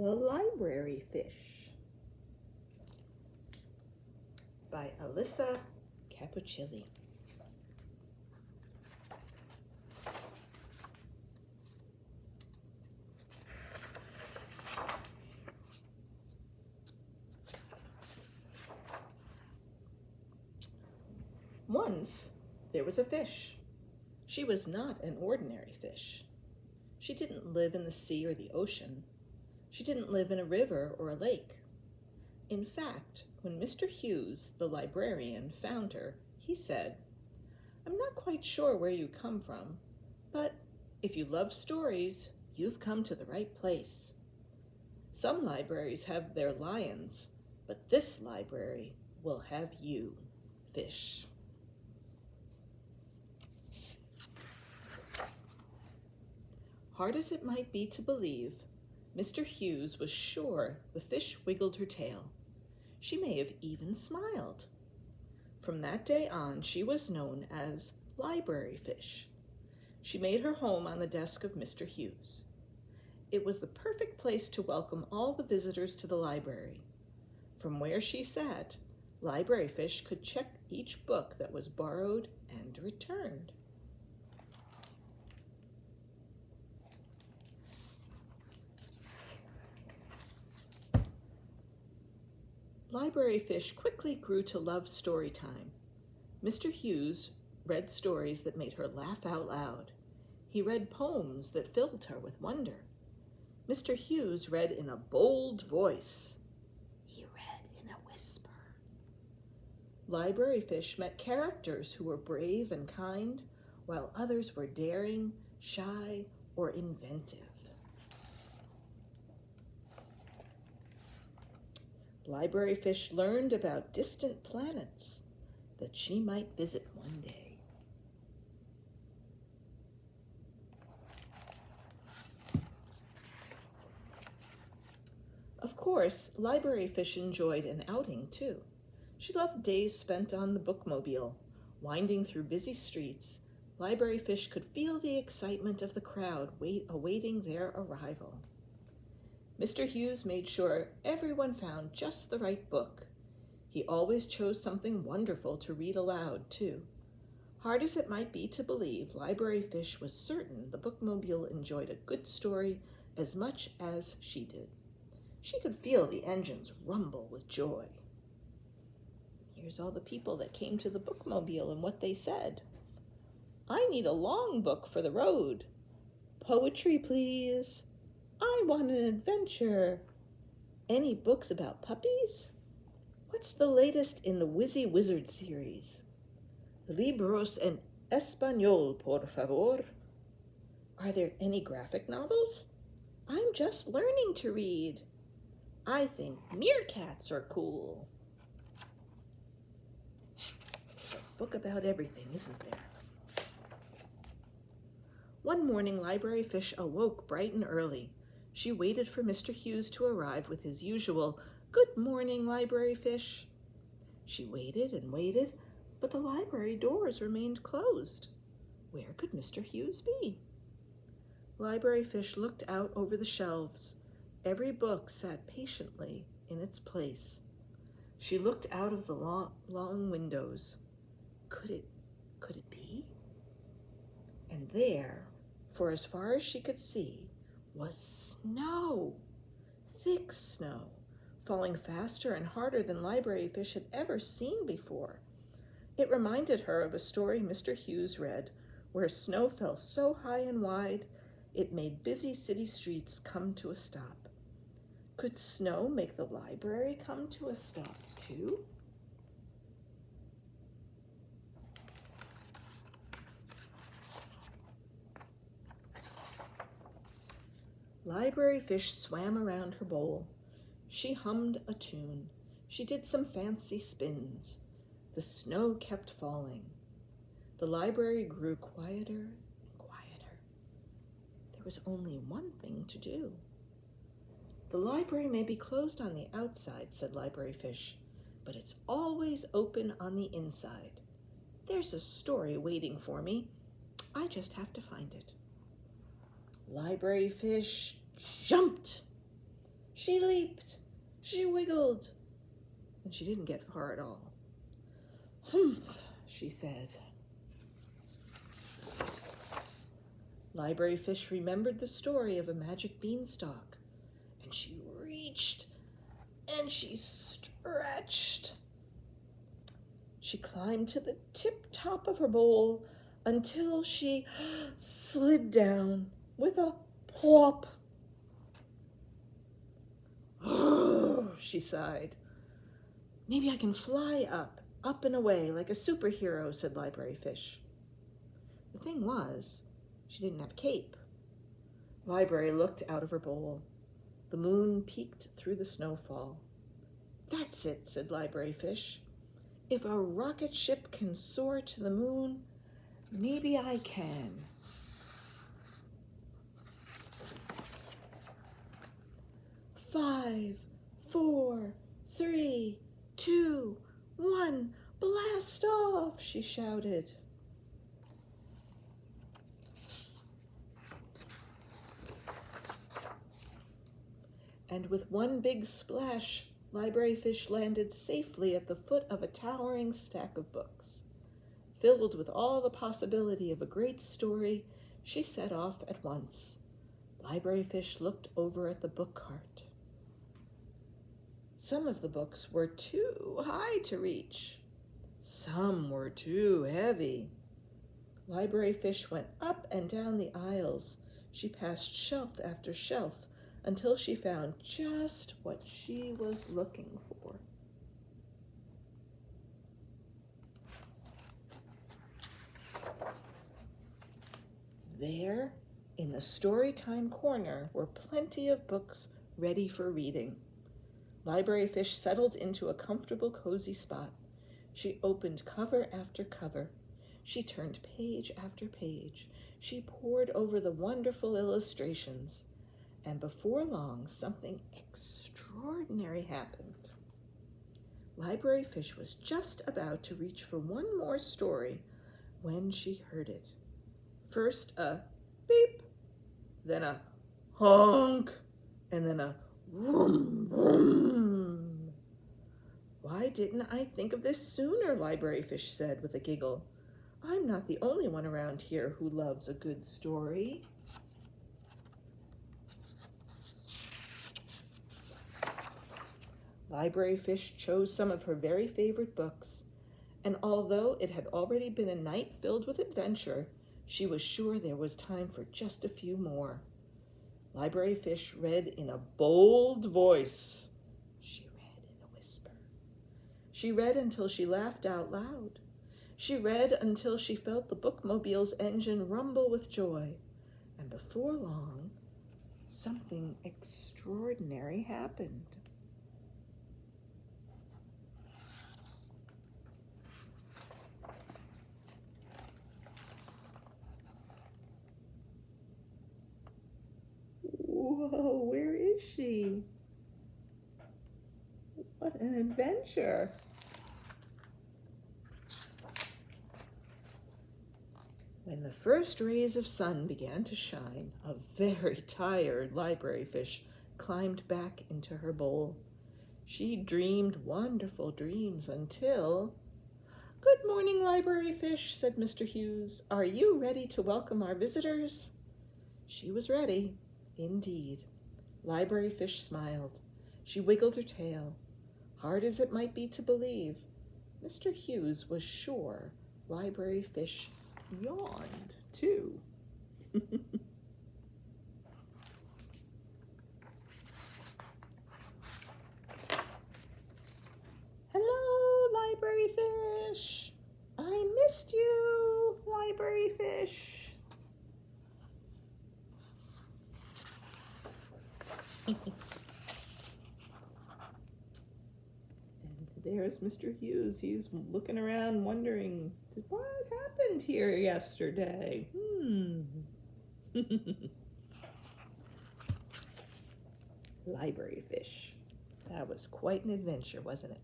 The Library Fish by Alyssa Capuccilli. Once there was a fish. She was not an ordinary fish. She didn't live in the sea or the ocean. She didn't live in a river or a lake. In fact, when Mr. Hughes, the librarian, found her, he said, "I'm not quite sure where you come from, but if you love stories, you've come to the right place. Some libraries have their lions, but this library will have you, fish." Hard as it might be to believe, Mr. Hughes was sure the fish wiggled her tail. She may have even smiled. From that day on, she was known as Library Fish. She made her home on the desk of Mr. Hughes. It was the perfect place to welcome all the visitors to the library. From where she sat, Library Fish could check each book that was borrowed and returned. Library Fish quickly grew to love story time. Mr. Hughes read stories that made her laugh out loud. He read poems that filled her with wonder. Mr. Hughes read in a bold voice. He read in a whisper. Library Fish met characters who were brave and kind, while others were daring, shy, or inventive. Library Fish learned about distant planets that she might visit one day. Of course, Library Fish enjoyed an outing too. She loved days spent on the bookmobile. Winding through busy streets, Library Fish could feel the excitement of the crowd awaiting their arrival. Mr. Hughes made sure everyone found just the right book. He always chose something wonderful to read aloud, too. Hard as it might be to believe, Library Fish was certain the bookmobile enjoyed a good story as much as she did. She could feel the engines rumble with joy. Here's all the people that came to the bookmobile and what they said. "I need a long book for the road." "Poetry, please." "I want an adventure." "Any books about puppies?" "What's the latest in the Wizzy Wizard series?" "Libros en español, por favor." "Are there any graphic novels?" "I'm just learning to read." "I think meerkats are cool." There's a book about everything, isn't there? One morning, Library Fish awoke bright and early. She waited for Mr. Hughes to arrive with his usual, "Good morning, Library Fish." She waited and waited, but the library doors remained closed. Where could Mr. Hughes be? Library Fish looked out over the shelves. Every book sat patiently in its place. She looked out of the long windows. Could it be? And there, for as far as she could see, was snow, thick snow, falling faster and harder than Library Fish had ever seen before. It reminded her of a story Mr. Hughes read, where snow fell so high and wide, it made busy city streets come to a stop. Could snow make the library come to a stop too? Library Fish swam around her bowl. She hummed a tune. She did some fancy spins. The snow kept falling. The library grew quieter and quieter. There was only one thing to do. "The library may be closed on the outside," said Library Fish, "but it's always open on the inside. There's a story waiting for me. I just have to find it." Library Fish jumped. She leaped, she wiggled, and she didn't get far at all. "Humph," she said. Library Fish remembered the story of a magic beanstalk, and she reached and she stretched. She climbed to the tip-top of her bowl until she slid down with a plop. She sighed. "Maybe I can fly up and away like a superhero," said Library Fish. The thing was, she didn't have a cape. Library looked out of her bowl. The moon peeked through the snowfall. "That's it," said Library Fish. "If a rocket ship can soar to the moon, maybe I can." "5, 4, 3, 2, 1, blast off!" she shouted. And with one big splash, Library Fish landed safely at the foot of a towering stack of books. Filled with all the possibility of a great story, she set off at once. Library Fish looked over at the book cart. Some of the books were too high to reach. Some were too heavy. Library Fish went up and down the aisles. She passed shelf after shelf until she found just what she was looking for. There, in the story time corner, were plenty of books ready for reading. Library Fish settled into a comfortable, cozy spot. She opened cover after cover. She turned page after page. She pored over the wonderful illustrations. And before long, something extraordinary happened. Library Fish was just about to reach for one more story when she heard it. First a beep, then a honk, and then a vroom, vroom. "Why didn't I think of this sooner?" Library Fish said with a giggle. "I'm not the only one around here who loves a good story." Library Fish chose some of her very favorite books, and although it had already been a night filled with adventure, she was sure there was time for just a few more. Library Fish read in a bold voice. She read in a whisper. She read until she laughed out loud. She read until she felt the bookmobile's engine rumble with joy. And before long, something extraordinary happened. Whoa, where is she? What an adventure. When the first rays of sun began to shine, a very tired Library Fish climbed back into her bowl. She dreamed wonderful dreams until... "Good morning, Library Fish," said Mr. Hughes. "Are you ready to welcome our visitors?" She was ready, indeed. Library Fish smiled. She wiggled her tail. Hard as it might be to believe, Mr. Hughes was sure Library Fish yawned, too. "Hello, Library Fish. I missed you, Library Fish." And there's Mr. Hughes. He's looking around wondering, what happened here yesterday? Library Fish. That was quite an adventure, wasn't it?